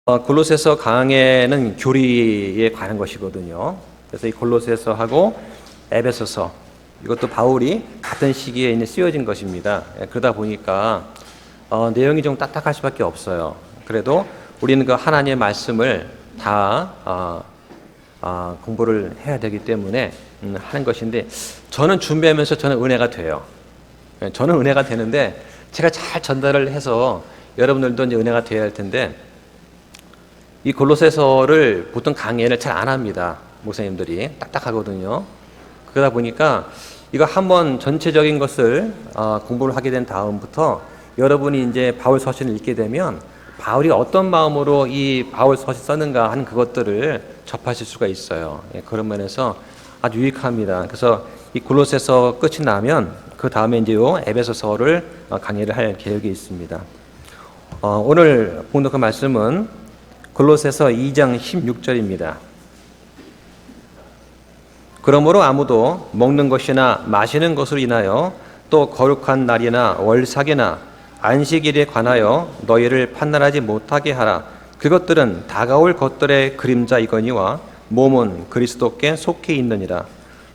골로새서 강해는 교리에 관한 것이거든요. 그래서 이 골로새서하고 에베소서, 이것도 바울이 같은 시기에 이제 쓰여진 것입니다. 그러다 보니까 내용이 좀 딱딱할 수밖에 없어요. 그래도 우리는 그 하나님의 말씀을 다 공부를 해야 되기 때문에 하는 것인데, 저는 준비하면서 저는 은혜가 돼요. 저는 은혜가 되는데 제가 잘 전달을 해서 여러분들도 이제 은혜가 되어야 할 텐데, 이 골로새서를 보통 강해를 잘 안 합니다. 목사님들이 딱딱하거든요. 그러다 보니까 이거 한번 전체적인 것을 공부를 하게 된 다음부터 여러분이 이제 바울 서신을 읽게 되면 바울이 어떤 마음으로 이 바울 서신 썼는가 하는 그것들을 접하실 수가 있어요. 그런 면에서 아주 유익합니다. 그래서 이 골로새서 끝이 나면 그 다음에 이제 요 에베소서를 강의를 할 계획이 있습니다. 오늘 봉독한 말씀은 골로새서 2장 16절입니다. 그러므로 아무도 먹는 것이나 마시는 것으로 인하여 또 거룩한 날이나 월삭이나 안식일에 관하여 너희를 판단하지 못하게 하라. 그것들은 다가올 것들의 그림자이거니와 몸은 그리스도께 속해 있느니라.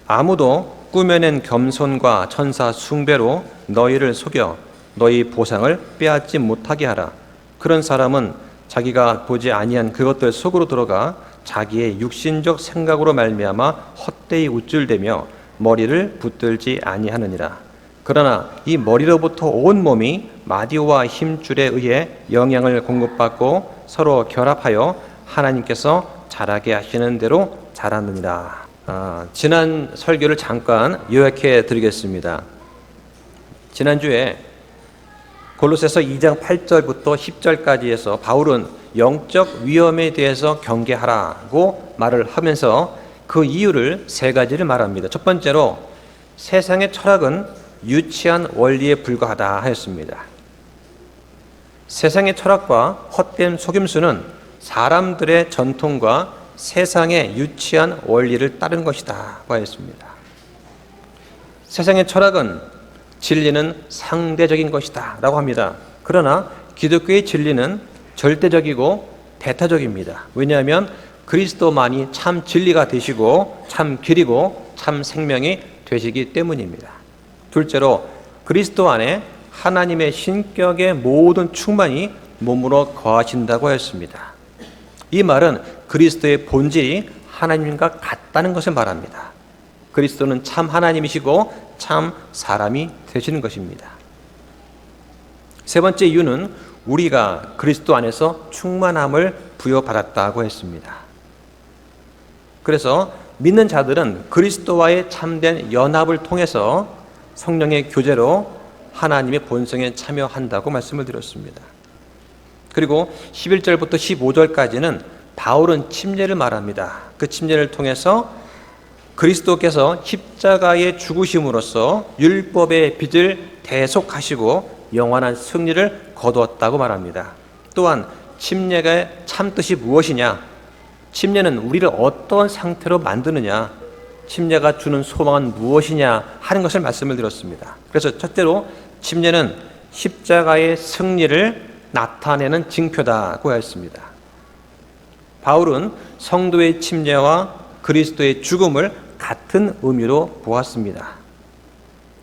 아무도 꾸며낸 겸손과 천사 숭배로 너희를 속여 너희 보상을 빼앗지 못하게 하라. 그런 사람은 자기가 보지 아니한 그것들 속으로 들어가 자기의 육신적 생각으로 말미암아 헛되이 우쭐대며 머리를 붙들지 아니하느니라. 그러나 이 머리로부터 온 몸이 마디오와 힘줄에 의해 영향을 공급받고 서로 결합하여 하나님께서 자라게 하시는 대로 자라느니라. 지난 설교를 잠깐 요약해 드리겠습니다. 지난주에 골로새서 2장 8절부터 10절까지 해서 바울은 영적 위험에 대해서 경계하라고 말을 하면서 그 이유를 세 가지를 말합니다. 첫 번째로 세상의 철학은 유치한 원리에 불과하다 하였습니다. 세상의 철학과 헛된 속임수는 사람들의 전통과 세상의 유치한 원리를 따른 것이다 하였습니다. 세상의 철학은 진리는 상대적인 것이다 라고 합니다. 그러나 기독교의 진리는 절대적이고 대타적입니다. 왜냐하면 그리스도만이 참 진리가 되시고 참 길이고 참 생명이 되시기 때문입니다. 둘째로 그리스도 안에 하나님의 신격의 모든 충만이 몸으로 거하신다고 하였습니다. 이 말은 그리스도의 본질이 하나님과 같다는 것을 말합니다. 그리스도는 참 하나님이시고 참 사람이 되시는 것입니다. 세 번째 이유는 우리가 그리스도 안에서 충만함을 부여받았다고 했습니다. 그래서 믿는 자들은 그리스도와의 참된 연합을 통해서 성령의 교제로 하나님의 본성에 참여한다고 말씀을 드렸습니다. 그리고 11절부터 15절까지는 바울은 침례를 말합니다. 그 침례를 통해서 그리스도께서 십자가의 죽으심으로써 율법의 빚을 대속하시고 영원한 승리를 거두었다고 말합니다. 또한 침례의 참뜻이 무엇이냐? 침례는 우리를 어떤 상태로 만드느냐? 침례가 주는 소망은 무엇이냐? 하는 것을 말씀을 드렸습니다. 그래서 첫째로 침례는 십자가의 승리를 나타내는 징표다고 했습니다. 바울은 성도의 침례와 그리스도의 죽음을 같은 의미로 보았습니다.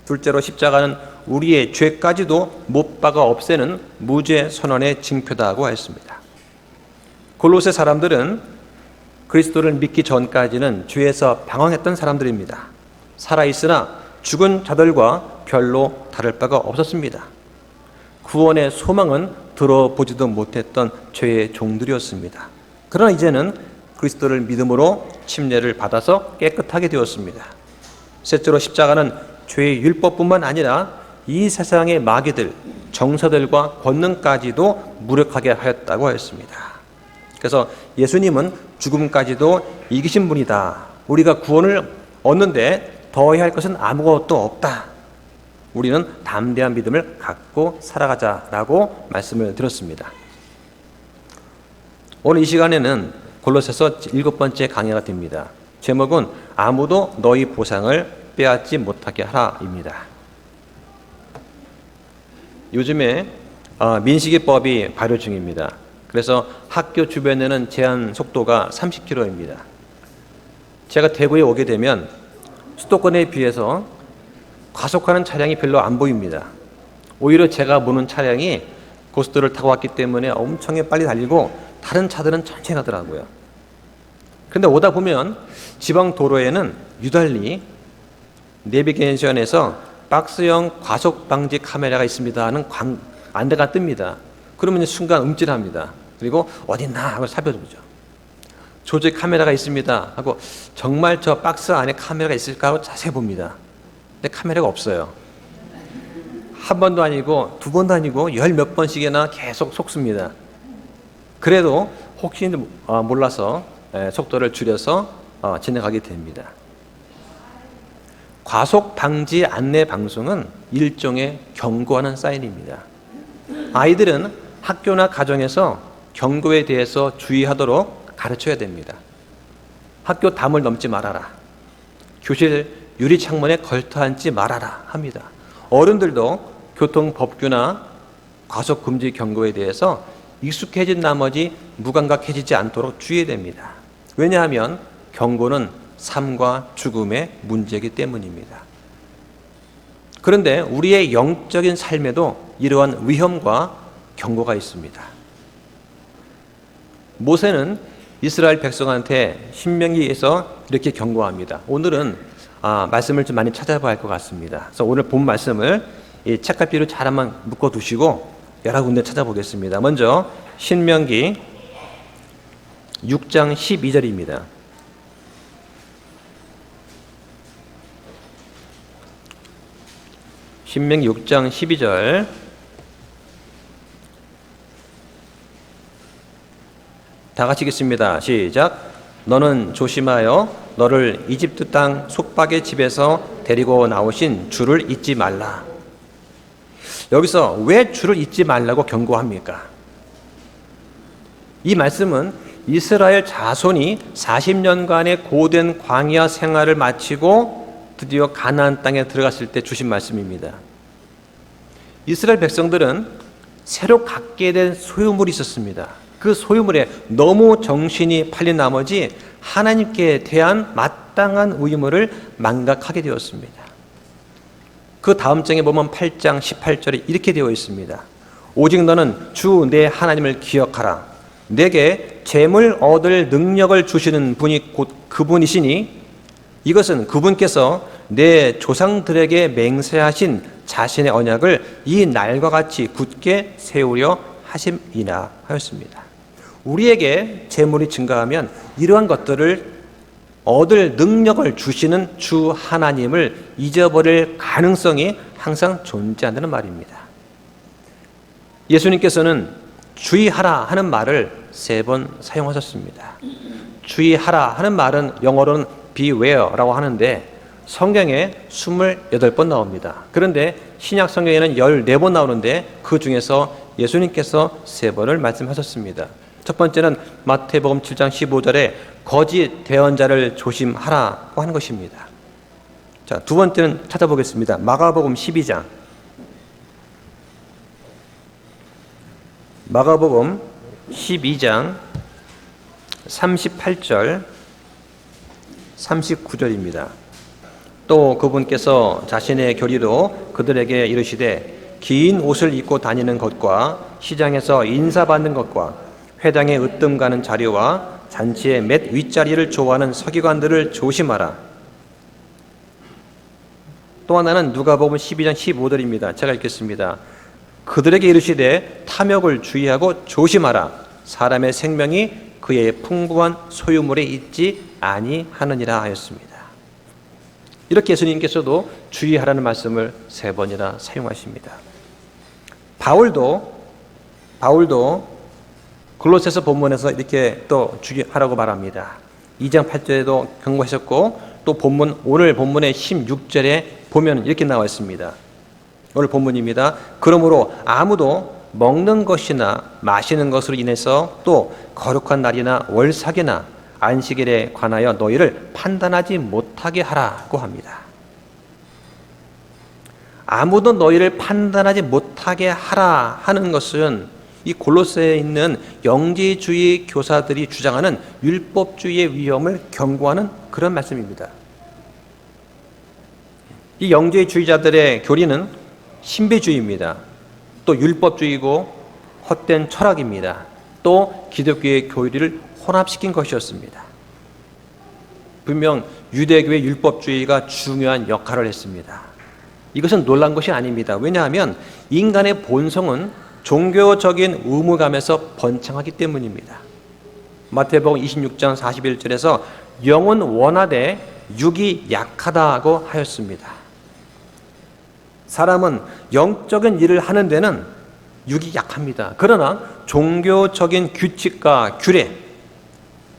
둘째로 십자가는 우리의 죄까지도 못 박아 없애는 무죄 선언의 징표다고 했습니다. 골로새 사람들은 그리스도를 믿기 전까지는 죄에서 방황했던 사람들입니다. 살아있으나 죽은 자들과 별로 다를 바가 없었습니다. 구원의 소망은 들어보지도 못했던 죄의 종들이었습니다. 그러나 이제는 그리스도를 믿음으로 침례를 받아서 깨끗하게 되었습니다. 셋째로 십자가는 죄의 율법뿐만 아니라 이 세상의 마귀들, 정서들과 권능까지도 무력하게 하였다고 하였습니다. 그래서 예수님은 죽음까지도 이기신 분이다. 우리가 구원을 얻는데 더해야 할 것은 아무것도 없다. 우리는 담대한 믿음을 갖고 살아가자라고 말씀을 드렸습니다. 오늘 이 시간에는 골로새서 7번째 강의가 됩니다. 제목은 아무도 너희 보상을 빼앗지 못하게 하라입니다. 요즘에 민식이법이 발효 중입니다. 그래서 학교 주변에는 제한 속도가 30km입니다. 제가 대구에 오게 되면 수도권에 비해서 과속하는 차량이 별로 안 보입니다. 오히려 제가 보는 차량이 고속도로를 타고 왔기 때문에 엄청 빨리 달리고 다른 차들은 천천히 가더라고요. 그런데 오다 보면 지방 도로에는 유달리 내비게이션에서 박스형 과속 방지 카메라가 있습니다 하는 안내가 뜹니다. 그러면 순간 움찔합니다. 그리고 어딨나 하고 살펴보죠. 조직 카메라가 있습니다 하고 정말 저 박스 안에 카메라가 있을까 하고 자세히 봅니다. 근데 카메라가 없어요. 한 번도 아니고 두 번도 아니고 열 몇 번씩이나 계속 속습니다. 그래도 혹시 몰라서 속도를 줄여서 진행하게 됩니다. 과속 방지 안내 방송은 일종의 경고하는 사인입니다. 아이들은 학교나 가정에서 경고에 대해서 주의하도록 가르쳐야 됩니다. 학교 담을 넘지 말아라. 교실 유리창문에 걸터 앉지 말아라 합니다. 어른들도 교통법규나 과속금지 경고에 대해서 익숙해진 나머지 무감각해지지 않도록 주의해야 됩니다. 왜냐하면 경고는 삶과 죽음의 문제이기 때문입니다. 그런데 우리의 영적인 삶에도 이러한 위험과 경고가 있습니다. 모세는 이스라엘 백성한테 신명기에서 이렇게 경고합니다. 오늘은 말씀을 좀 많이 찾아봐야 할 것 같습니다. 그래서 오늘 본 말씀을 이 책갈피로 잘 한번 묶어두시고 여러 군데 찾아보겠습니다. 먼저 신명기 6장 12절입니다. 신명기 6장 12절 다 같이 읽겠습니다. 시작. 너는 조심하여 너를 이집트 땅 속박의 집에서 데리고 나오신 주를 잊지 말라. 여기서 왜 주를 잊지 말라고 경고합니까? 이 말씀은 이스라엘 자손이 40년간의 고된 광야 생활을 마치고 드디어 가나안 땅에 들어갔을 때 주신 말씀입니다. 이스라엘 백성들은 새로 갖게 된 소유물이 있었습니다. 그 소유물에 너무 정신이 팔린 나머지 하나님께 대한 마땅한 의무를 망각하게 되었습니다. 그 다음 장에 보면 8장 18절에 이렇게 되어 있습니다. 오직 너는 주 내 하나님을 기억하라. 내게 재물 얻을 능력을 주시는 분이 곧 그분이시니 이것은 그분께서 내 조상들에게 맹세하신 자신의 언약을 이 날과 같이 굳게 세우려 하심이나 하였습니다. 우리에게 재물이 증가하면 이러한 것들을 얻을 능력을 주시는 주 하나님을 잊어버릴 가능성이 항상 존재한다는 말입니다. 예수님께서는 주의하라 하는 말을 3번 사용하셨습니다. 주의하라 하는 말은 영어로는 beware라고 하는데 성경에 28번 나옵니다. 그런데 신약 성경에는 14번 나오는데 그 중에서 예수님께서 3번을 말씀하셨습니다. 첫 번째는 마태복음 7장 15절에 거짓 대언자를 조심하라고 하는 것입니다. 자, 두 번째는 찾아보겠습니다. 마가복음 12장. 마가복음 12장 38절 39절입니다. 또 그분께서 자신의 교리로 그들에게 이르시되 긴 옷을 입고 다니는 것과 시장에서 인사받는 것과 회당에 으뜸 가는 자리와 잔치의 맷 윗자리를 좋아하는 서기관들을 조심하라. 또 하나는 누가복음 12장 15절입니다. 제가 읽겠습니다. 그들에게 이르시되 탐욕을 주의하고 조심하라. 사람의 생명이 그의 풍부한 소유물에 있지 아니하느니라 하였습니다. 이렇게 예수님께서도 주의하라는 말씀을 3번이나 사용하십니다. 바울도 골로새서 본문에서 이렇게 또 주의하라고 말합니다. 2장 8절에도 경고하셨고 또 오늘 본문의 16절에 보면 이렇게 나와 있습니다. 오늘 본문입니다. 그러므로 아무도 먹는 것이나 마시는 것으로 인해서 또 거룩한 날이나 월삭이나 안식일에 관하여 너희를 판단하지 못하게 하라고 합니다. 아무도 너희를 판단하지 못하게 하라 하는 것은 이 골로새에 있는 영지주의 교사들이 주장하는 율법주의의 위험을 경고하는 그런 말씀입니다. 이 영지주의자들의 교리는 신비주의입니다. 또 율법주의고 헛된 철학입니다. 또 기독교의 교리를 혼합시킨 것이었습니다. 분명 유대교의 율법주의가 중요한 역할을 했습니다. 이것은 놀란 것이 아닙니다. 왜냐하면 인간의 본성은 종교적인 의무감에서 번창하기 때문입니다. 마태복음 26장 41절에서 영은 원하되 육이 약하다고 하였습니다. 사람은 영적인 일을 하는 데는 육이 약합니다. 그러나 종교적인 규칙과 규례,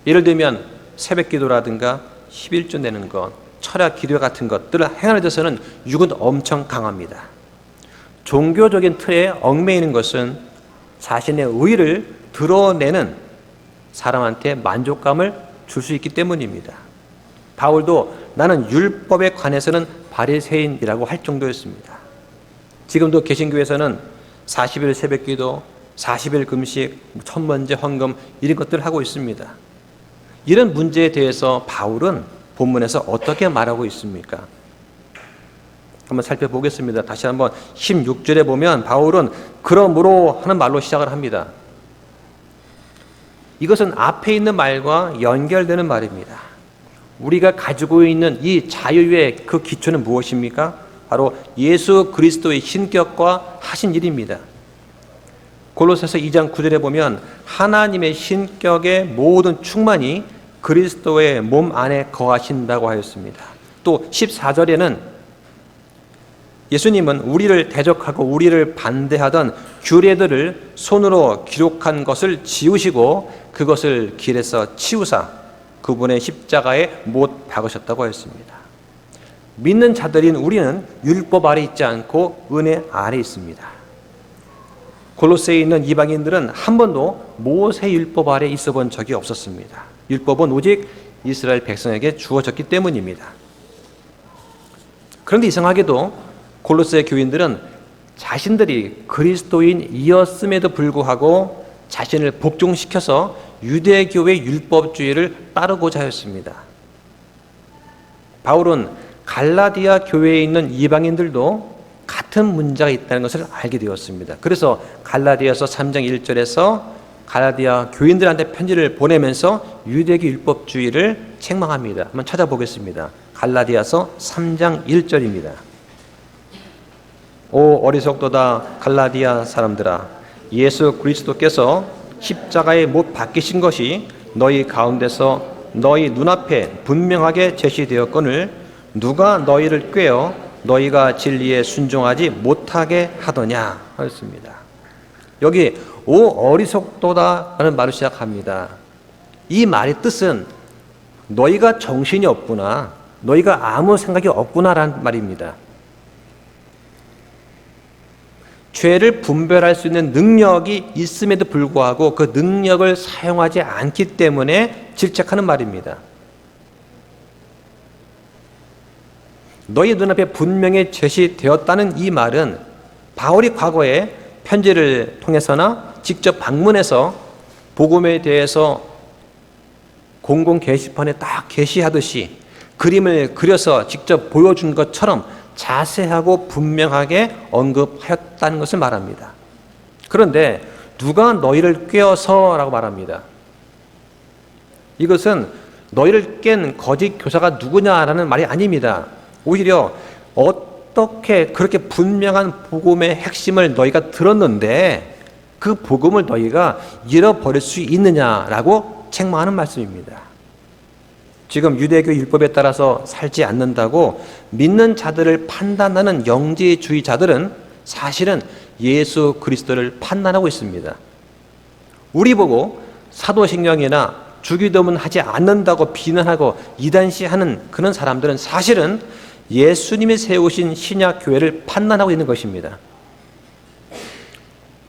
예를 들면 새벽 기도라든가 11조 내는 것, 철학 기도 같은 것들을 행하는 데서는 육은 엄청 강합니다. 종교적인 틀에 얽매이는 것은 자신의 의를 드러내는 사람한테 만족감을 줄 수 있기 때문입니다. 바울도 나는 율법에 관해서는 바리새인이라고 할 정도였습니다. 지금도 개신교에서는 40일 새벽기도, 40일 금식, 천번제 헌금 이런 것들을 하고 있습니다. 이런 문제에 대해서 바울은 본문에서 어떻게 말하고 있습니까? 한번 살펴보겠습니다. 다시 한번 16절에 보면 바울은 그러므로 하는 말로 시작을 합니다. 이것은 앞에 있는 말과 연결되는 말입니다. 우리가 가지고 있는 이 자유의 그 기초는 무엇입니까? 바로 예수 그리스도의 신격과 하신 일입니다. 골로새서 2장 9절에 보면 하나님의 신격의 모든 충만이 그리스도의 몸 안에 거하신다고 하였습니다. 또 14절에는 예수님은 우리를 대적하고 우리를 반대하던 규례들을 손으로 기록한 것을 지우시고 그것을 길에서 치우사 그분의 십자가에 못 박으셨다고 하였습니다. 믿는 자들인 우리는 율법 아래 있지 않고 은혜 아래 있습니다. 골로새에 있는 이방인들은 한 번도 모세 율법 아래 있어 본 적이 없었습니다. 율법은 오직 이스라엘 백성에게 주어졌기 때문입니다. 그런데 이상하게도 골로새 교인들은 자신들이 그리스도인이었음에도 불구하고 자신을 복종시켜서 유대교의 율법주의를 따르고자 하였습니다. 바울은 갈라디아 교회에 있는 이방인들도 같은 문제가 있다는 것을 알게 되었습니다. 그래서 갈라디아서 3장 1절에서 갈라디아 교인들한테 편지를 보내면서 유대교 율법주의를 책망합니다. 한번 찾아보겠습니다. 갈라디아서 3장 1절입니다. 오 어리석도다 갈라디아 사람들아, 예수 그리스도께서 십자가에 못 박히신 것이 너희 가운데서 너희 눈앞에 분명하게 제시되었거늘 누가 너희를 꾀어 너희가 진리에 순종하지 못하게 하더냐 하였습니다. 여기 오 어리석도다라는 말을 시작합니다. 이 말의 뜻은 너희가 정신이 없구나, 너희가 아무 생각이 없구나라는 말입니다. 죄를 분별할 수 있는 능력이 있음에도 불구하고 그 능력을 사용하지 않기 때문에 질책하는 말입니다. 너희 눈앞에 분명히 제시되었다는 이 말은 바울이 과거에 편지를 통해서나 직접 방문해서 복음에 대해서 공공 게시판에 딱 게시하듯이 그림을 그려서 직접 보여준 것처럼 자세하고 분명하게 언급하였다는 것을 말합니다. 그런데 누가 너희를 꾀어서라고 말합니다. 이것은 너희를 깬 거짓 교사가 누구냐라는 말이 아닙니다. 오히려 어떻게 그렇게 분명한 복음의 핵심을 너희가 들었는데 그 복음을 너희가 잃어버릴 수 있느냐라고 책망하는 말씀입니다. 지금 유대교 율법에 따라서 살지 않는다고 믿는 자들을 판단하는 영지주의자들은 사실은 예수 그리스도를 판단하고 있습니다. 우리 보고 사도신경이나 주기도문 하지 않는다고 비난하고 이단시하는 그런 사람들은 사실은 예수님이 세우신 신약 교회를 판단하고 있는 것입니다.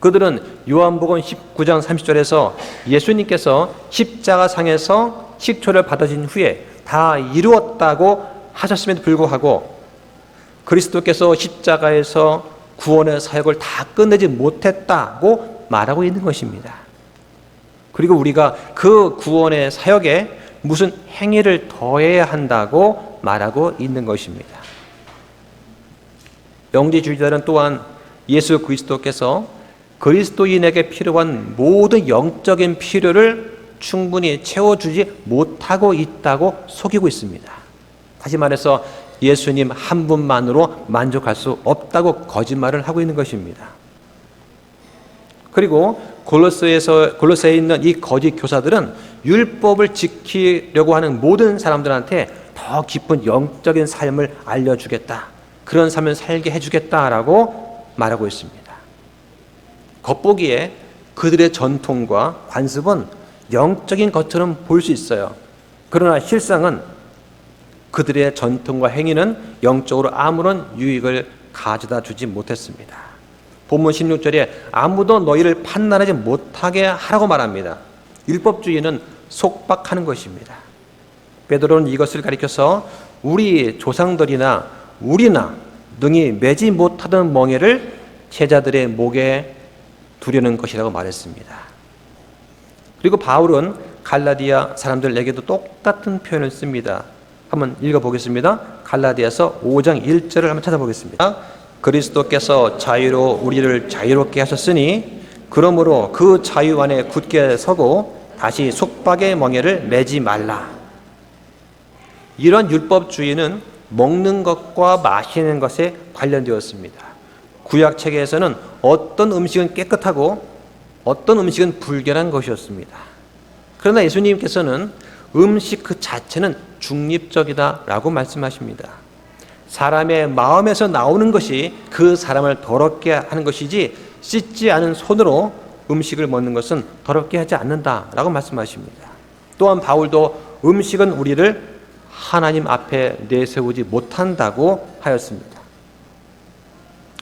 그들은 요한복음 19장 30절에서 예수님께서 십자가상에서 식초를 받으신 후에 다 이루었다고 하셨음에도 불구하고 그리스도께서 십자가에서 구원의 사역을 다 끝내지 못했다고 말하고 있는 것입니다. 그리고 우리가 그 구원의 사역에 무슨 행위를 더해야 한다고 말하고 있는 것입니다. 영지주의자는 또한 예수 그리스도께서 그리스도인에게 필요한 모든 영적인 필요를 충분히 채워주지 못하고 있다고 속이고 있습니다. 다시 말해서 예수님 한 분만으로 만족할 수 없다고 거짓말을 하고 있는 것입니다. 그리고 골로새에 있는 이 거짓 교사들은 율법을 지키려고 하는 모든 사람들한테 더 깊은 영적인 삶을 알려주겠다, 그런 삶을 살게 해주겠다라고 말하고 있습니다. 겉보기에 그들의 전통과 관습은 영적인 것처럼 보일 수 있어요. 그러나 실상은 그들의 전통과 행위는 영적으로 아무런 유익을 가져다 주지 못했습니다. 본문 16절에 아무도 너희를 판단하지 못하게 하라고 말합니다. 율법주의는 속박하는 것입니다. 베드로는 이것을 가리켜서 우리 조상들이나 우리나 능히 매지 못하던 멍에를 제자들의 목에 두려는 것이라고 말했습니다. 그리고 바울은 갈라디아 사람들에게도 똑같은 표현을 씁니다. 한번 읽어보겠습니다. 갈라디아서 5장 1절을 한번 찾아보겠습니다. 그리스도께서 자유로 우리를 자유롭게 하셨으니 그러므로 그 자유 안에 굳게 서고 다시 속박의 멍에를 매지 말라. 이런 율법주의는 먹는 것과 마시는 것에 관련되었습니다. 구약 체계에서는 어떤 음식은 깨끗하고 어떤 음식은 불결한 것이었습니다. 그러나 예수님께서는 음식 그 자체는 중립적이다라고 말씀하십니다. 사람의 마음에서 나오는 것이 그 사람을 더럽게 하는 것이지 씻지 않은 손으로 음식을 먹는 것은 더럽게 하지 않는다라고 말씀하십니다. 또한 바울도 음식은 우리를 하나님 앞에 내세우지 못한다고 하였습니다.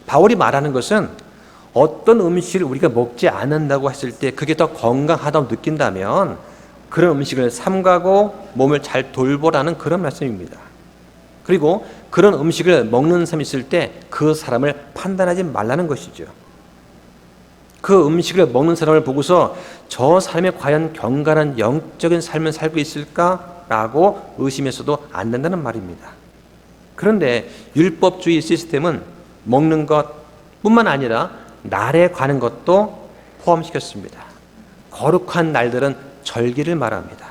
바울이 말하는 것은 어떤 음식을 우리가 먹지 않는다고 했을 때 그게 더 건강하다고 느낀다면 그런 음식을 삼가고 몸을 잘 돌보라는 그런 말씀입니다. 그리고 그런 음식을 먹는 사람이 있을 때 그 사람을 판단하지 말라는 것이죠. 그 음식을 먹는 사람을 보고서 저 사람이 과연 경건한 영적인 삶을 살고 있을까라고 의심해서도 안 된다는 말입니다. 그런데 율법주의 시스템은 먹는 것뿐만 아니라 날에 관한 것도 포함시켰습니다. 거룩한 날들은 절기를 말합니다.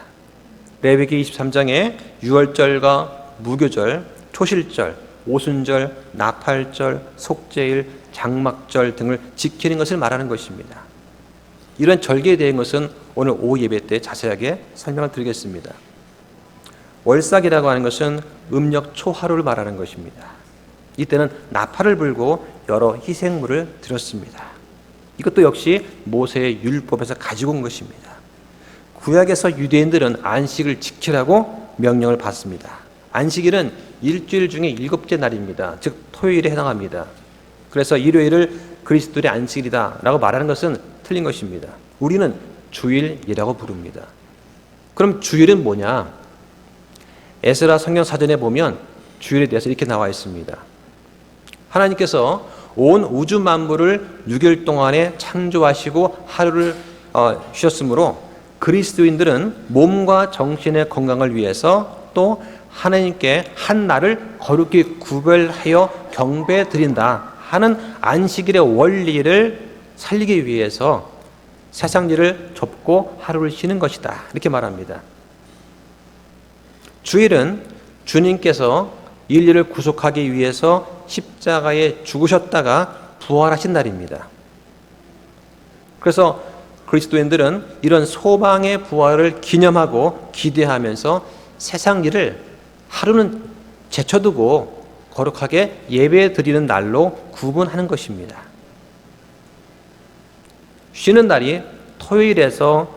레위기 23장에 유월절과 무교절, 초실절, 오순절, 나팔절, 속죄일, 장막절 등을 지키는 것을 말하는 것입니다. 이런 절기에 대한 것은 오늘 오후 예배 때 자세하게 설명을 드리겠습니다. 월삭이라고 하는 것은 음력 초하루를 말하는 것입니다. 이때는 나팔을 불고 여러 희생물을 드렸습니다. 이것도 역시 모세의 율법에서 가지고 온 것입니다. 구약에서 유대인들은 안식을 지키라고 명령을 받습니다. 안식일은 일주일 중에 7째 날입니다. 즉 토요일에 해당합니다. 그래서 일요일을 그리스도의 안식일이다 라고 말하는 것은 틀린 것입니다. 우리는 주일이라고 부릅니다. 그럼 주일은 뭐냐? 에스라 성경 사전에 보면 주일에 대해서 이렇게 나와 있습니다. 하나님께서 온 우주 만물을 6일 동안에 창조하시고 하루를 쉬었으므로 그리스도인들은 몸과 정신의 건강을 위해서 또 하나님께 한 날을 거룩히 구별하여 경배 드린다 하는 안식일의 원리를 살리기 위해서 세상 일을 접고 하루를 쉬는 것이다 이렇게 말합니다. 주일은 주님께서 인류를 구속하기 위해서 십자가에 죽으셨다가 부활하신 날입니다. 그래서 그리스도인들은 이런 소망의 부활을 기념하고 기대하면서 세상 일을 하루는 제쳐두고 거룩하게 예배 드리는 날로 구분하는 것입니다. 쉬는 날이 토요일에서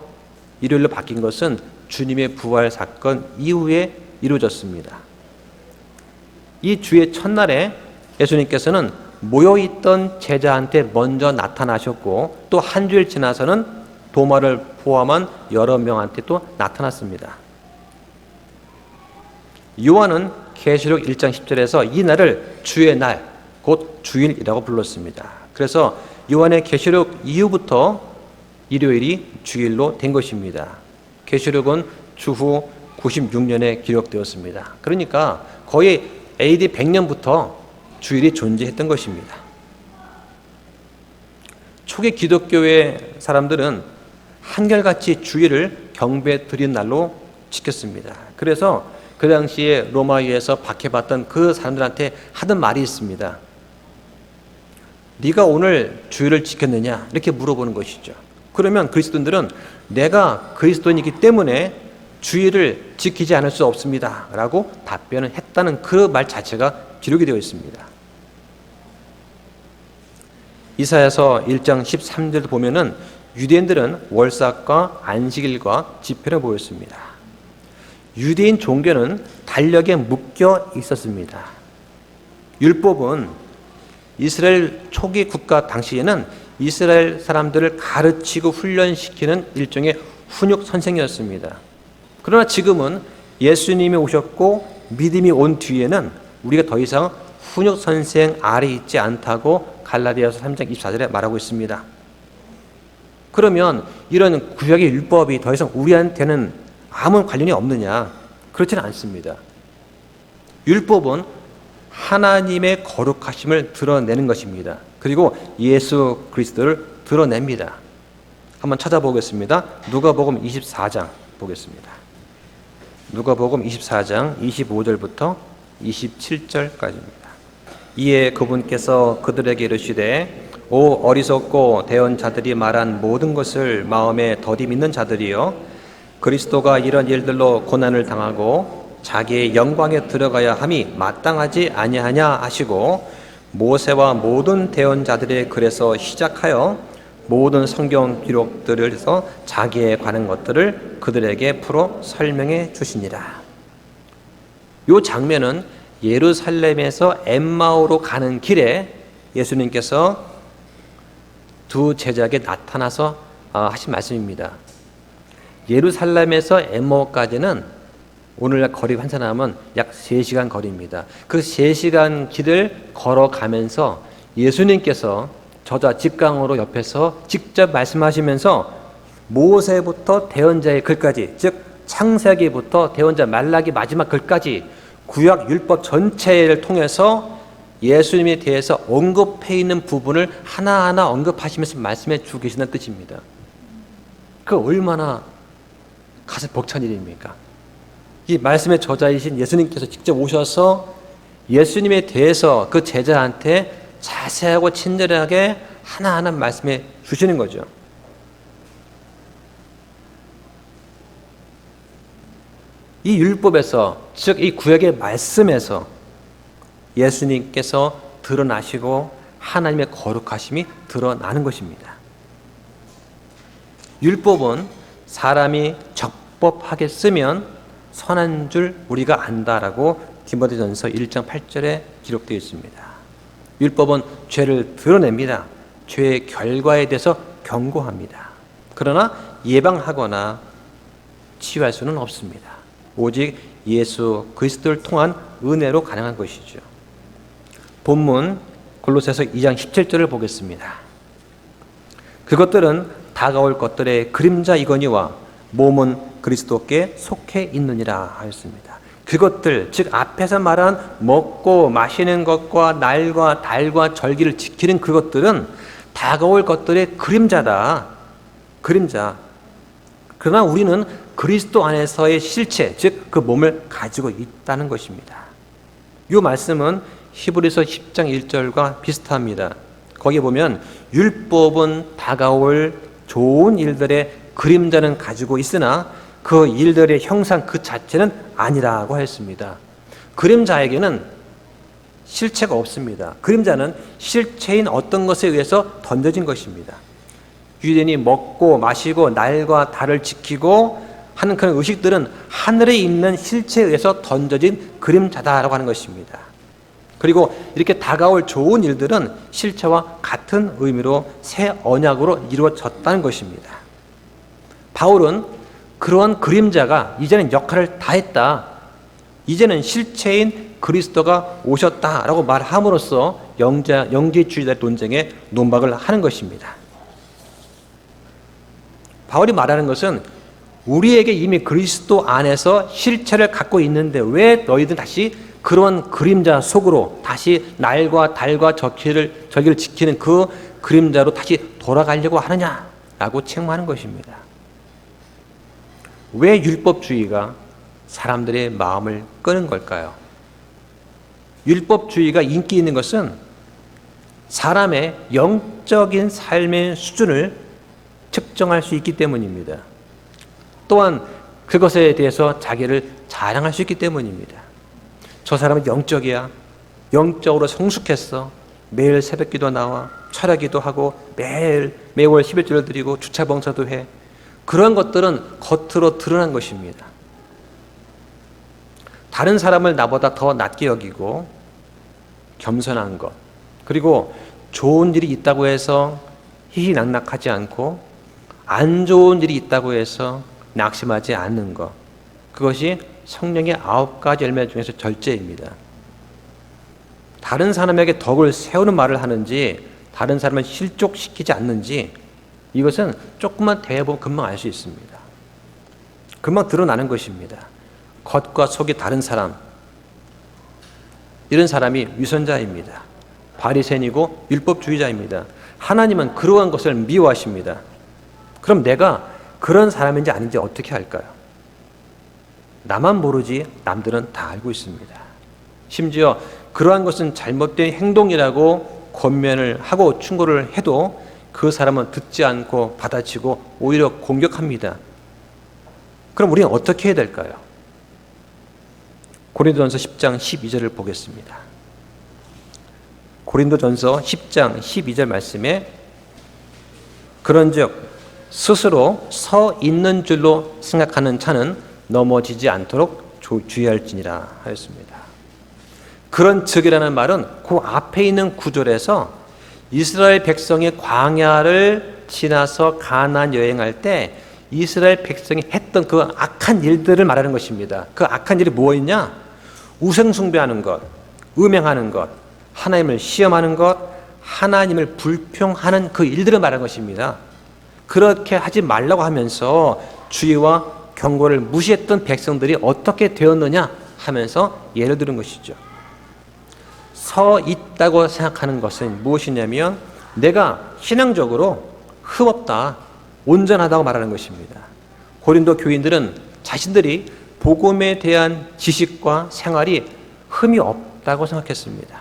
일요일로 바뀐 것은 주님의 부활 사건 이후에 이루어졌습니다. 이 주의 첫날에 예수님께서는 모여있던 제자한테 먼저 나타나셨고 또 한 주일 지나서는 도마를 포함한 여러 명한테 또 나타났습니다. 요한은 계시록 1장 10절에서 이 날을 주의 날, 곧 주일이라고 불렀습니다. 그래서 요한의 계시록 이후부터 일요일이 주일로 된 것입니다. 계시록은 주후 96년에 기록되었습니다. 그러니까 거의 AD 100년부터 주일이 존재했던 것입니다. 초기 기독교의 사람들은 한결같이 주일을 경배 드린 날로 지켰습니다. 그래서 그 당시에 로마에서 박해받던 그 사람들한테 하던 말이 있습니다. 네가 오늘 주일을 지켰느냐? 이렇게 물어보는 것이죠. 그러면 그리스도인들은 내가 그리스도인이기 때문에 주일을 지키지 않을 수 없습니다 라고 답변을 했다는 그 말 자체가 기록이 되어 있습니다. 이사야서 1장 13절도 보면은 유대인들은 월삭과 안식일과 집회를 보였습니다. 유대인 종교는 달력에 묶여 있었습니다. 율법은 이스라엘 초기 국가 당시에는 이스라엘 사람들을 가르치고 훈련시키는 일종의 훈육 선생이었습니다. 그러나 지금은 예수님이 오셨고 믿음이 온 뒤에는 우리가 더 이상 훈육 선생 아래 있지 않다고 갈라디아서 3장 24절에 말하고 있습니다. 그러면 이런 구약의 율법이 더 이상 우리한테는 아무 관련이 없느냐? 그렇지는 않습니다. 율법은 하나님의 거룩하심을 드러내는 것입니다. 그리고 예수 그리스도를 드러냅니다. 한번 찾아보겠습니다. 누가복음 24장 보겠습니다. 누가복음 24장 25절부터 27절까지입니다. 이에 그분께서 그들에게 이르시되 오 어리석고 대언 자들이 말한 모든 것을 마음에 더디 믿는 자들이여, 그리스도가 이런 일들로 고난을 당하고 자기의 영광에 들어가야 함이 마땅하지 아니하냐 하시고, 모세와 모든 대언자들의 글에서 시작하여 모든 성경 기록들을 해서 자기에 관한 것들을 그들에게 풀어 설명해 주시니라. 이 장면은 예루살렘에서 엠마오로 가는 길에 예수님께서 두 제자에게 나타나서 하신 말씀입니다. 예루살렘에서 엠마오까지는 오늘날 거리 환산하면 약 3시간 거리입니다. 그 3시간 길을 걸어가면서 예수님께서 저자 직강으로 옆에서 직접 말씀하시면서 모세부터 대언자의 글까지, 즉 창세기부터 대언자 말라기 마지막 글까지 구약 율법 전체를 통해서 예수님에 대해서 언급해 있는 부분을 하나하나 언급하시면서 말씀해 주고 계시는 뜻입니다. 그 얼마나 가슴 벅찬 일입니까? 이 말씀의 저자이신 예수님께서 직접 오셔서 예수님에 대해서 그 제자한테 자세하고 친절하게 하나하나 말씀해 주시는 거죠. 이 율법에서, 즉 이 구약의 말씀에서 예수님께서 드러나시고 하나님의 거룩하심이 드러나는 것입니다. 율법은 사람이 적법하게 쓰면 선한 줄 우리가 안다라고 디모데전서 1장 8절에 기록되어 있습니다. 율법은 죄를 드러냅니다. 죄의 결과에 대해서 경고합니다. 그러나 예방하거나 치유할 수는 없습니다. 오직 예수 그리스도를 통한 은혜로 가능한 것이죠. 본문 골로새서 2장 17절을 보겠습니다. 그것들은 다가올 것들의 그림자이거니와 몸은 그리스도께 속해 있느니라 하였습니다. 그것들, 즉 앞에서 말한 먹고 마시는 것과 날과 달과 절기를 지키는 그것들은 다가올 것들의 그림자다. 그림자. 그러나 우리는 그리스도 안에서의 실체, 즉 그 몸을 가지고 있다는 것입니다. 이 말씀은 히브리서 10장 1절과 비슷합니다. 거기에 보면 율법은 다가올 좋은 일들의 그림자는 가지고 있으나 그 일들의 형상 그 자체는 아니라고 했습니다. 그림자에게는 실체가 없습니다. 그림자는 실체인 어떤 것에 의해서 던져진 것입니다. 유대인이 먹고 마시고 날과 달을 지키고 하는 그런 의식들은 하늘에 있는 실체에 의해서 던져진 그림자다라고 하는 것입니다. 그리고 이렇게 다가올 좋은 일들은 실체와 같은 의미로 새 언약으로 이루어졌다는 것입니다. 바울은 그러한 그림자가 이제는 역할을 다했다. 이제는 실체인 그리스도가 오셨다라고 말함으로써 영지주의자의 논쟁에 논박을 하는 것입니다. 바울이 말하는 것은 우리에게 이미 그리스도 안에서 실체를 갖고 있는데 왜 너희들 다시 그런 그림자 속으로 다시 날과 달과 저기를 지키는 그 그림자로 다시 돌아가려고 하느냐라고 책망하는 것입니다. 왜 율법주의가 사람들의 마음을 끄는 걸까요? 율법주의가 인기 있는 것은 사람의 영적인 삶의 수준을 측정할 수 있기 때문입니다. 또한 그것에 대해서 자기를 자랑할 수 있기 때문입니다. 저 사람은 영적이야. 영적으로 성숙했어. 매일 새벽기도 나와. 철야기도 하고 매월 11조를 드리고 주차봉사도 해. 그런 것들은 겉으로 드러난 것입니다. 다른 사람을 나보다 더 낮게 여기고 겸손한 것, 그리고 좋은 일이 있다고 해서 희희낙낙하지 않고 안 좋은 일이 있다고 해서 낙심하지 않는 것, 그것이 성령의 9가지 열매 중에서 절제입니다. 다른 사람에게 덕을 세우는 말을 하는지 다른 사람을 실족시키지 않는지 이것은 조금만 대해보면 금방 알 수 있습니다. 금방 드러나는 것입니다. 겉과 속이 다른 사람, 이런 사람이 위선자입니다. 바리새인이고 율법주의자입니다. 하나님은 그러한 것을 미워하십니다. 그럼 내가 그런 사람인지 아닌지 어떻게 할까요? 나만 모르지 남들은 다 알고 있습니다. 심지어 그러한 것은 잘못된 행동이라고 권면을 하고 충고를 해도 그 사람은 듣지 않고 받아치고 오히려 공격합니다. 그럼 우리는 어떻게 해야 될까요? 고린도전서 10장 12절을 보겠습니다. 고린도전서 10장 12절 말씀에 그런즉 스스로 서 있는 줄로 생각하는 자는 넘어지지 않도록 주의할지니라 하였습니다. 그런 즉이라는 말은 그 앞에 있는 구절에서 이스라엘 백성이 광야를 지나서 가나안 여행할 때 이스라엘 백성이 했던 그 악한 일들을 말하는 것입니다. 그 악한 일이 뭐였냐? 우상 숭배하는 것, 음행하는 것, 하나님을 시험하는 것, 하나님을 불평하는 그 일들을 말하는 것입니다. 그렇게 하지 말라고 하면서 주의와 경고를 무시했던 백성들이 어떻게 되었느냐 하면서 예를 들은 것이죠. 서 있다고 생각하는 것은 무엇이냐면 내가 신앙적으로 흠없다, 온전하다고 말하는 것입니다. 고린도 교인들은 자신들이 복음에 대한 지식과 생활이 흠이 없다고 생각했습니다.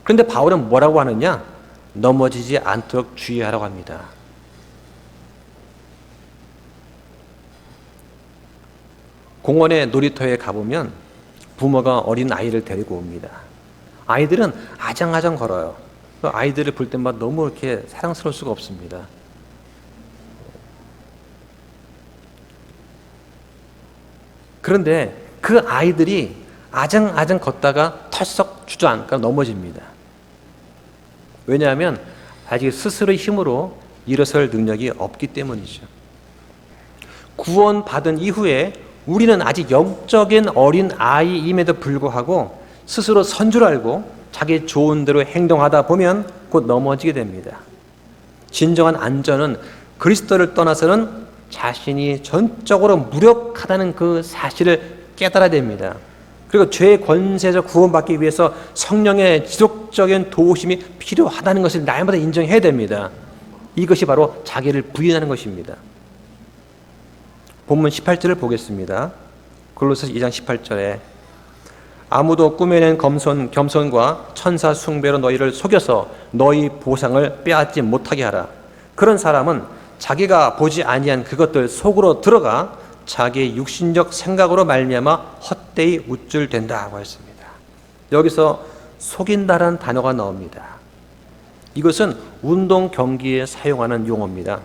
그런데 바울은 뭐라고 하느냐? 넘어지지 않도록 주의하라고 합니다. 공원에 놀이터에 가보면 부모가 어린 아이를 데리고 옵니다. 아이들은 아장아장 걸어요. 아이들을 볼 때마다 너무 이렇게 사랑스러울 수가 없습니다. 그런데 그 아이들이 아장아장 걷다가 털썩 주저앉아 넘어집니다. 왜냐하면 아직 스스로의 힘으로 일어설 능력이 없기 때문이죠. 구원받은 이후에 우리는 아직 영적인 어린 아이임에도 불구하고 스스로 선 줄 알고 자기 좋은 대로 행동하다 보면 곧 넘어지게 됩니다. 진정한 안전은 그리스도를 떠나서는 자신이 전적으로 무력하다는 그 사실을 깨달아야 됩니다. 그리고 죄의 권세에서 구원받기 위해서 성령의 지속적인 도우심이 필요하다는 것을 날마다 인정해야 됩니다. 이것이 바로 자기를 부인하는 것입니다. 본문 18절을 보겠습니다. 골로새 2장 18절에 아무도 꾸며낸 겸손과 천사 숭배로 너희를 속여서 너희 보상을 빼앗지 못하게 하라. 그런 사람은 자기가 보지 아니한 그것들 속으로 들어가 자기의 육신적 생각으로 말미암아 헛되이 우쭐댄다고 했습니다. 여기서 속인다라는 단어가 나옵니다. 이것은 운동 경기에 사용하는 용어입니다.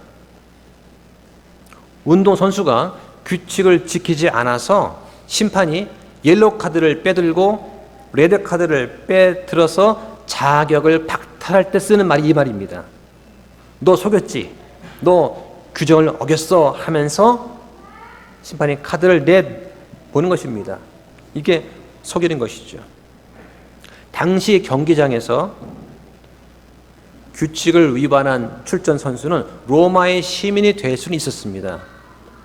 운동선수가 규칙을 지키지 않아서 심판이 옐로우 카드를 빼들고 레드 카드를 빼들어서 자격을 박탈할 때 쓰는 말이 이 말입니다. 너 속였지? 너 규정을 어겼어? 하면서 심판이 카드를 내보는 것입니다. 이게 속이는 것이죠. 당시 경기장에서 규칙을 위반한 출전 선수는 로마의 시민이 될 수는 있었습니다.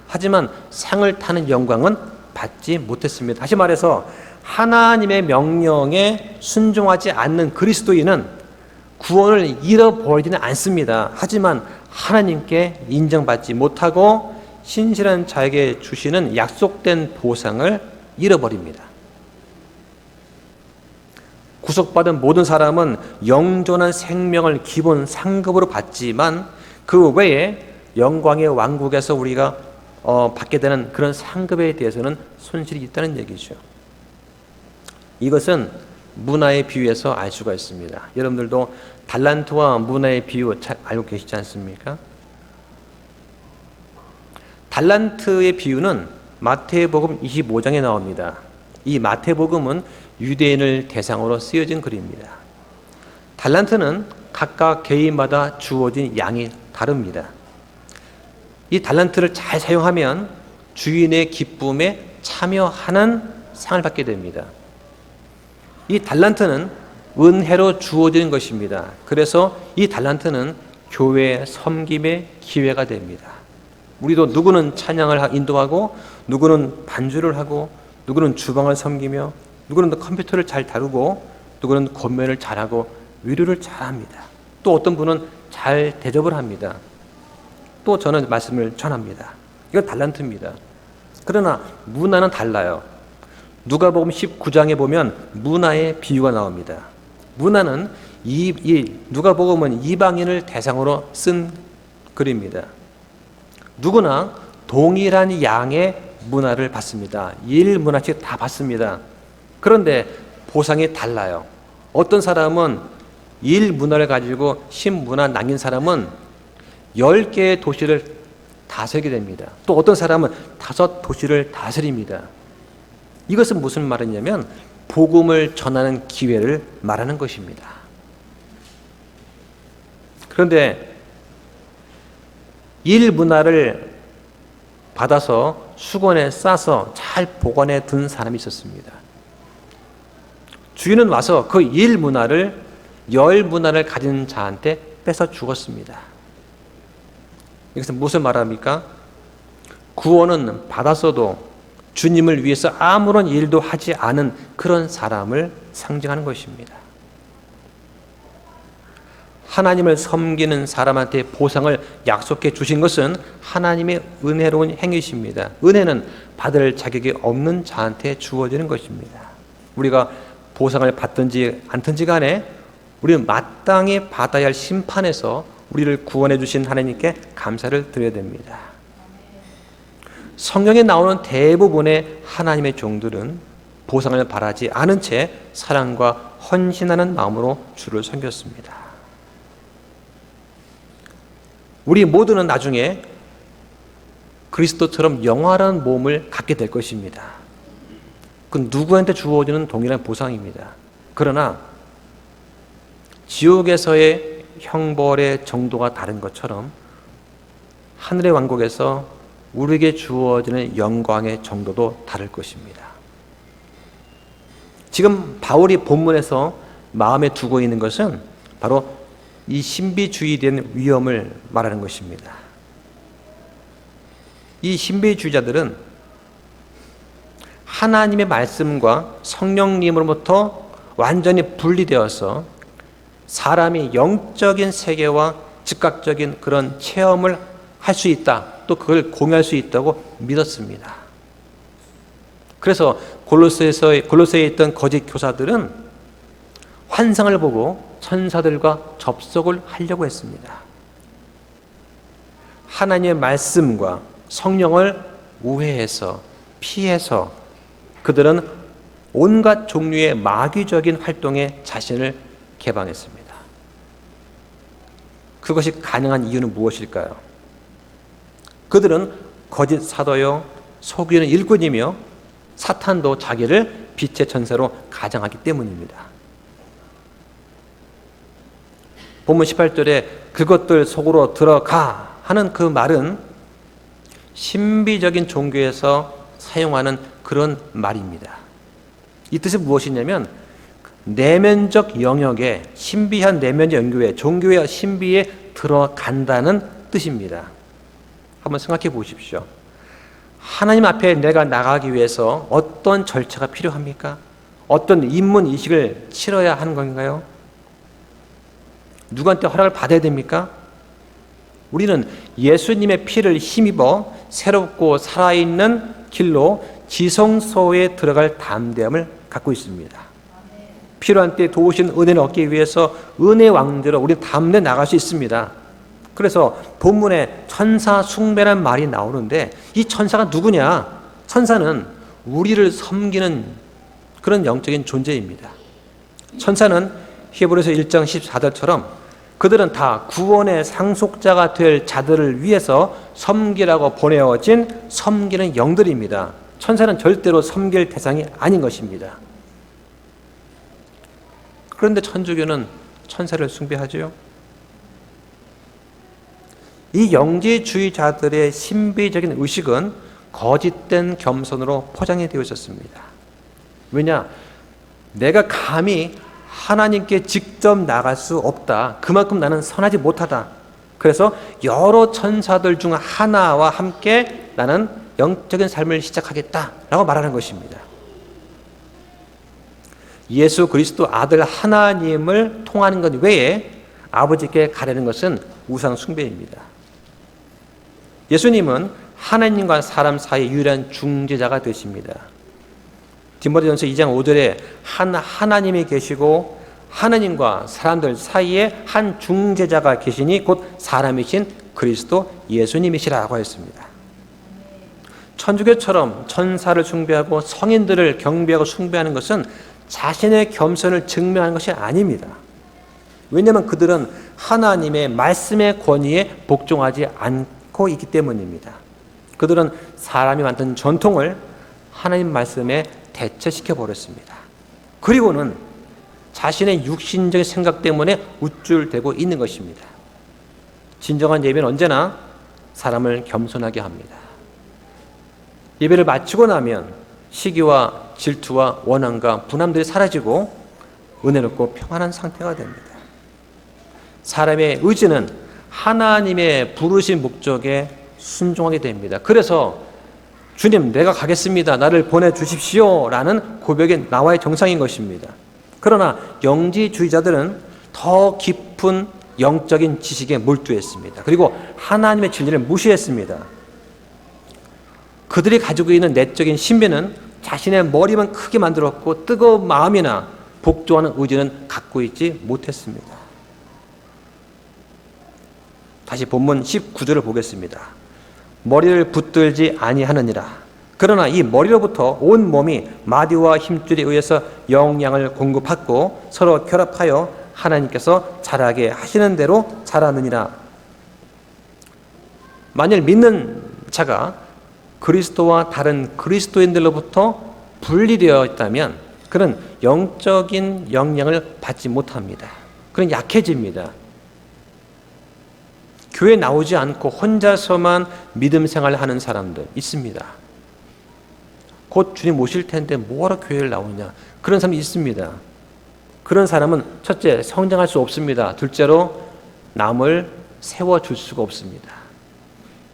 하지만 상을 타는 영광은 받지 못했습니다. 다시 말해서 하나님의 명령에 순종하지 않는 그리스도인은 구원을 잃어버리지는 않습니다. 하지만 하나님께 인정받지 못하고 신실한 자에게 주시는 약속된 보상을 잃어버립니다. 구속받은 모든 사람은 영존한 생명을 기본 상급으로 받지만 그 외에 영광의 왕국에서 우리가 받게 되는 그런 상급에 대해서는 손실이 있다는 얘기죠. 이것은 문화의 비유에서 알 수가 있습니다. 여러분들도 달란트와 문화의 비유 잘 알고 계시지 않습니까? 달란트의 비유는 마태복음 25장에 나옵니다. 이 마태복음은 유대인을 대상으로 쓰여진 글입니다. 달란트는 각각 개인마다 주어진 양이 다릅니다. 이 달란트를 잘 사용하면 주인의 기쁨에 참여하는 상을 받게 됩니다. 이 달란트는 은혜로 주어지는 것입니다. 그래서 이 달란트는 교회 섬김의 기회가 됩니다. 우리도 누구는 찬양을 인도하고 누구는 반주를 하고 누구는 주방을 섬기며 누구는 컴퓨터를 잘 다루고 누구는 권면을 잘하고 위로를 잘합니다. 또 어떤 분은 잘 대접을 합니다. 또 저는 말씀을 전합니다. 이건 달란트입니다. 그러나 문화는 달라요. 누가복음 19장에 보면 문화의 비유가 나옵니다. 문화는 누가복음은 이방인을 대상으로 쓴 글입니다. 누구나 동일한 양의 문화를 받습니다. 1문화씩 다 받습니다. 그런데 보상이 달라요. 어떤 사람은 1문화를 가지고 10문화 남긴 사람은 10개의 도시를 다스리게 됩니다. 또 어떤 사람은 5도시를 다스립니다. 이것은 무슨 말이냐면 복음을 전하는 기회를 말하는 것입니다. 그런데 1문화를 받아서 수건에 싸서 잘 보관해 둔 사람이 있었습니다. 주인은 와서 그 1문화를 10문화를 가진 자한테 뺏어 죽었습니다. 이것은 무슨 말합니까? 구원은 받았어도 주님을 위해서 아무런 일도 하지 않은 그런 사람을 상징하는 것입니다. 하나님을 섬기는 사람한테 보상을 약속해 주신 것은 하나님의 은혜로운 행위십니다. 은혜는 받을 자격이 없는 자한테 주어지는 것입니다. 우리가 보상을 받든지 않든지 간에 우리는 마땅히 받아야 할 심판에서 우리를 구원해 주신 하나님께 감사를 드려야 됩니다. 성경에 나오는 대부분의 하나님의 종들은 보상을 바라지 않은 채 사랑과 헌신하는 마음으로 주를 섬겼습니다. 우리 모두는 나중에 그리스도처럼 영원한 몸을 갖게 될 것입니다. 그건 누구한테 주어지는 동일한 보상입니다. 그러나 지옥에서의 형벌의 정도가 다른 것처럼 하늘의 왕국에서 우리에게 주어지는 영광의 정도도 다를 것입니다. 지금 바울이 본문에서 마음에 두고 있는 것은 바로 이 신비주의에 대한 위험을 말하는 것입니다. 이 신비주의자들은 하나님의 말씀과 성령님으로부터 완전히 분리되어서 사람이 영적인 세계와 즉각적인 그런 체험을 할 수 있다, 또 그걸 공유할 수 있다고 믿었습니다. 그래서 골로새에 있던 거짓 교사들은 환상을 보고 천사들과 접속을 하려고 했습니다. 하나님의 말씀과 성령을 우회해서 피해서 그들은 온갖 종류의 마귀적인 활동에 자신을 개방했습니다. 그것이 가능한 이유는 무엇일까요? 그들은 거짓 사도요, 속이는 일꾼이며 사탄도 자기를 빛의 천사로 가장하기 때문입니다. 본문 18절에 그것들 속으로 들어가 하는 그 말은 신비적인 종교에서 사용하는 그런 말입니다. 이 뜻은 무엇이냐면 내면적 영역에, 신비한 내면적 영역에, 종교의 신비에 들어간다는 뜻입니다. 한번 생각해 보십시오. 하나님 앞에 내가 나가기 위해서 어떤 절차가 필요합니까? 어떤 입문이식을 치러야 하는 건가요? 누구한테 허락을 받아야 됩니까? 우리는 예수님의 피를 힘입어 새롭고 살아있는 길로 지성소에 들어갈 담대함을 갖고 있습니다. 필요한 때 도우신 은혜를 얻기 위해서 은혜 왕대로 우리는 담대 나갈 수 있습니다. 그래서 본문에 천사 숭배라는 말이 나오는데 이 천사가 누구냐? 천사는 우리를 섬기는 그런 영적인 존재입니다. 천사는 히브리서 1장 14절처럼 그들은 다 구원의 상속자가 될 자들을 위해서 섬기라고 보내어진 섬기는 영들입니다. 천사는 절대로 섬길 대상이 아닌 것입니다. 그런데 천주교는 천사를 숭배하죠. 이 영지주의자들의 신비적인 의식은 거짓된 겸손으로 포장이 되어 있었습니다. 왜냐? 내가 감히 하나님께 직접 나갈 수 없다. 그만큼 나는 선하지 못하다. 그래서 여러 천사들 중 하나와 함께 나는 영적인 삶을 시작하겠다라고 말하는 것입니다. 예수 그리스도 아들 하나님을 통하는 것 외에 아버지께 가려는 것은 우상 숭배입니다. 예수님은 하나님과 사람 사이의 유일한 중재자가 되십니다. 디모데전서 2장 5절에 하나님이 계시고 하나님과 사람들 사이에 한 중재자가 계시니 곧 사람이신 그리스도 예수님이시라고 했습니다. 천주교처럼 천사를 숭배하고 성인들을 경배하고 숭배하는 것은 자신의 겸손을 증명하는 것이 아닙니다. 왜냐하면 그들은 하나님의 말씀의 권위에 복종하지 않고 있기 때문입니다. 그들은 사람이 만든 전통을 하나님 말씀에 대체시켜 버렸습니다. 그리고는 자신의 육신적인 생각 때문에 우쭐대고 있는 것입니다. 진정한 예배는 언제나 사람을 겸손하게 합니다. 예배를 마치고 나면 시기와 질투와 원함과 분함들이 사라지고 은혜롭고 평안한 상태가 됩니다. 사람의 의지는 하나님의 부르신 목적에 순종하게 됩니다. 그래서 주님, 내가 가겠습니다. 나를 보내주십시오. 라는 고백이 나와의 정상인 것입니다. 그러나 영지주의자들은 더 깊은 영적인 지식에 몰두했습니다. 그리고 하나님의 진리를 무시했습니다. 그들이 가지고 있는 내적인 신비는 자신의 머리만 크게 만들었고 뜨거운 마음이나 복종하는 의지는 갖고 있지 못했습니다. 다시 본문 19절을 보겠습니다. 머리를 붙들지 아니하느니라. 그러나 이 머리로부터 온 몸이 마디와 힘줄에 의해서 영양을 공급받고 서로 결합하여 하나님께서 자라게 하시는 대로 자라느니라. 만일 믿는 자가 그리스도와 다른 그리스도인들로부터 분리되어 있다면 그는 영적인 영향을 받지 못합니다. 그는 약해집니다. 교회 나오지 않고 혼자서만 믿음 생활을 하는 사람들 있습니다. 곧 주님 오실 텐데 뭐하러 교회를 나오냐, 그런 사람이 있습니다. 그런 사람은 첫째, 성장할 수 없습니다. 둘째로, 남을 세워줄 수가 없습니다.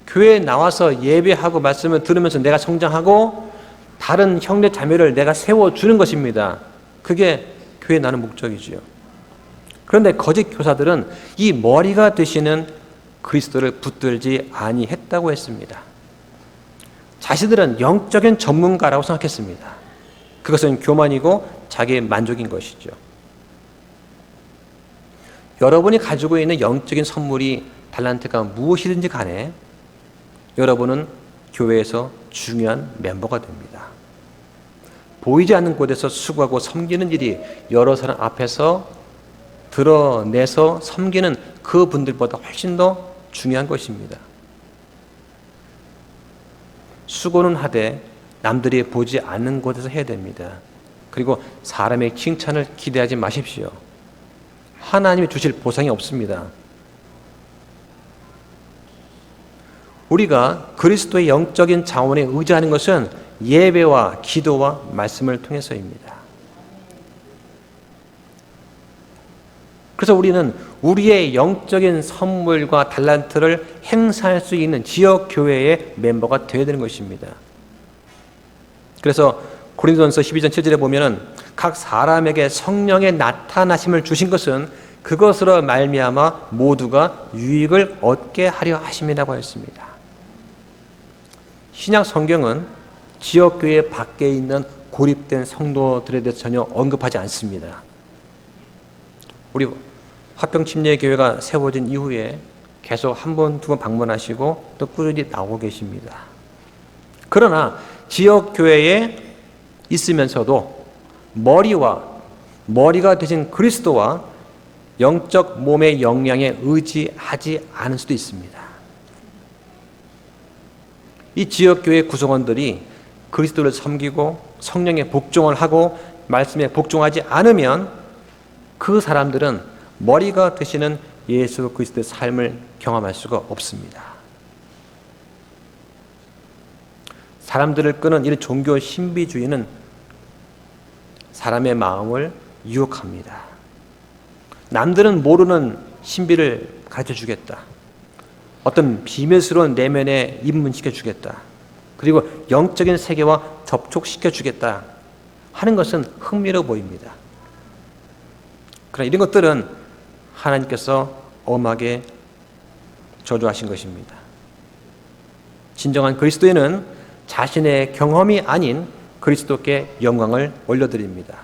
교회에 나와서 예배하고 말씀을 들으면서 내가 성장하고 다른 형제 자매를 내가 세워주는 것입니다. 그게 교회에 나는 목적이지요. 그런데 거짓 교사들은 이 머리가 되시는 그리스도를 붙들지 아니했다고 했습니다. 자신들은 영적인 전문가라고 생각했습니다. 그것은 교만이고 자기의 만족인 것이죠. 여러분이 가지고 있는 영적인 선물이 달란트가 무엇이든지 간에 여러분은 교회에서 중요한 멤버가 됩니다. 보이지 않는 곳에서 수고하고 섬기는 일이 여러 사람 앞에서 드러내서 섬기는 그 분들보다 훨씬 더 중요한 것입니다. 수고는 하되 남들이 보지 않는 곳에서 해야 됩니다. 그리고 사람의 칭찬을 기대하지 마십시오. 하나님이 주실 보상이 없습니다. 우리가 그리스도의 영적인 자원에 의지하는 것은 예배와 기도와 말씀을 통해서입니다. 그래서 우리는 우리의 영적인 선물과 달란트를 행사할 수 있는 지역교회의 멤버가 되어야 되는 것입니다. 그래서 고린도전서 12장 7절에 보면은 각 사람에게 성령의 나타나심을 주신 것은 그것으로 말미암아 모두가 유익을 얻게 하려 하심이라고 했습니다. 신약 성경은 지역교회 밖에 있는 고립된 성도들에 대해서 전혀 언급하지 않습니다. 우리 화평침례교회가 세워진 이후에 계속 한 번, 두 번 방문하시고 또 꾸준히 나오고 계십니다. 그러나 지역교회에 있으면서도 머리가 되신 그리스도와 영적 몸의 영향에 의지하지 않을 수도 있습니다. 이 지역교회 구성원들이 그리스도를 섬기고 성령에 복종을 하고 말씀에 복종하지 않으면 그 사람들은 머리가 되시는 예수 그리스도의 삶을 경험할 수가 없습니다. 사람들을 끄는 이 종교 신비주의는 사람의 마음을 유혹합니다. 남들은 모르는 신비를 가르쳐주겠다. 어떤 비밀스러운 내면에 입문시켜주겠다. 그리고 영적인 세계와 접촉시켜주겠다 하는 것은 흥미로워 보입니다. 그러나 이런 것들은 하나님께서 엄하게 저주하신 것입니다. 진정한 그리스도인은 자신의 경험이 아닌 그리스도께 영광을 올려드립니다.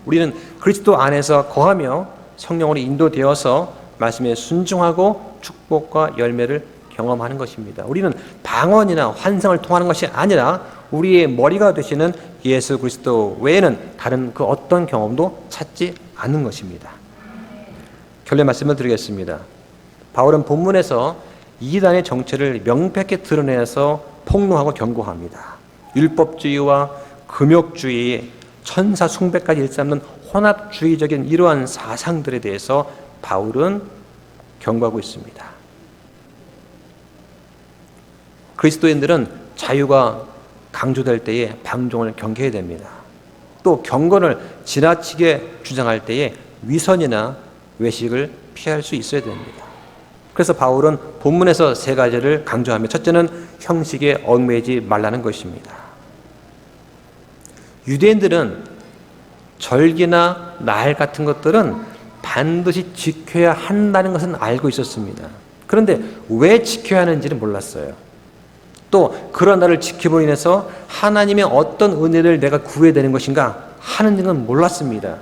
우리는 그리스도 안에서 거하며 성령으로 인도되어서 말씀에 순종하고 축복과 열매를 경험하는 것입니다. 우리는 방언이나 환상을 통하는 것이 아니라 우리의 머리가 되시는 예수 그리스도 외에는 다른 그 어떤 경험도 찾지 않는 것입니다. 결론 말씀을 드리겠습니다. 바울은 본문에서 이단의 정체를 명백히 드러내서 폭로하고 경고합니다. 율법주의와 금욕주의, 천사 숭배까지 일삼는 혼합주의적인 이러한 사상들에 대해서 바울은 경고하고 있습니다. 그리스도인들은 자유가 강조될 때에 방종을 경계해야 됩니다. 또 경건을 지나치게 주장할 때에 위선이나 외식을 피할 수 있어야 됩니다. 그래서 바울은 본문에서 세 가지를 강조하며 첫째는 형식에 얽매이지 말라는 것입니다. 유대인들은 절기나 날 같은 것들은 반드시 지켜야 한다는 것은 알고 있었습니다. 그런데 왜 지켜야 하는지는 몰랐어요. 또 그런 날을 지킴으로 인해서 하나님의 어떤 은혜를 내가 구해야 되는 것인가 하는 건 몰랐습니다.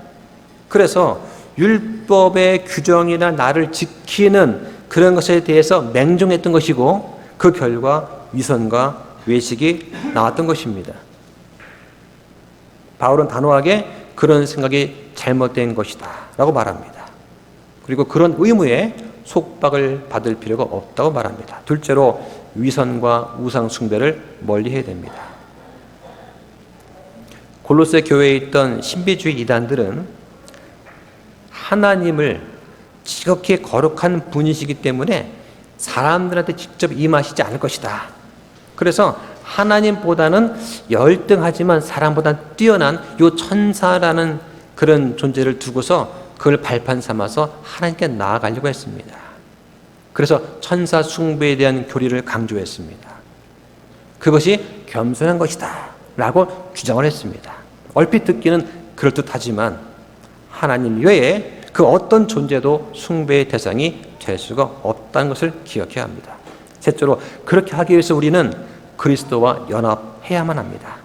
그래서 율법의 규정이나 날을 지키는 그런 것에 대해서 맹종했던 것이고 그 결과 위선과 외식이 나왔던 것입니다. 바울은 단호하게 그런 생각이 잘못된 것이다 라고 말합니다. 그리고 그런 의무에 속박을 받을 필요가 없다고 말합니다. 둘째로 위선과 우상 숭배를 멀리해야 됩니다. 골로새 교회에 있던 신비주의 이단들은 하나님을 지극히 거룩한 분이시기 때문에 사람들한테 직접 임하시지 않을 것이다. 그래서 하나님보다는 열등하지만 사람보다 뛰어난 요 천사라는 그런 존재를 두고서 그걸 발판 삼아서 하나님께 나아가려고 했습니다. 그래서 천사 숭배에 대한 교리를 강조했습니다. 그것이 겸손한 것이다 라고 주장을 했습니다. 얼핏 듣기는 그럴듯하지만 하나님 외에 그 어떤 존재도 숭배의 대상이 될 수가 없다는 것을 기억해야 합니다. 셋째로 그렇게 하기 위해서 우리는 그리스도와 연합해야만 합니다.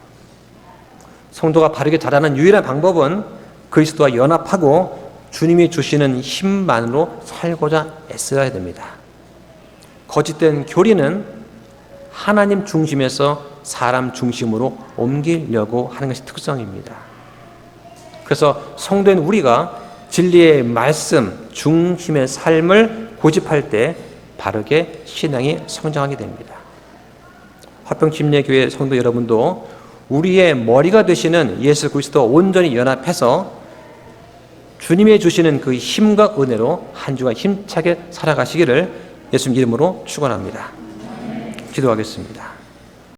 성도가 바르게 자라는 유일한 방법은 그리스도와 연합하고 주님이 주시는 힘만으로 살고자 애써야 됩니다. 거짓된 교리는 하나님 중심에서 사람 중심으로 옮기려고 하는 것이 특성입니다. 그래서 성도인 우리가 진리의 말씀 중심의 삶을 고집할 때 바르게 신앙이 성장하게 됩니다. 화평침례교회 성도 여러분도 우리의 머리가 되시는 예수 그리스도와 온전히 연합해서 주님이 주시는 그 힘과 은혜로 한 주간 힘차게 살아가시기를 예수님 이름으로 축원합니다. 기도하겠습니다.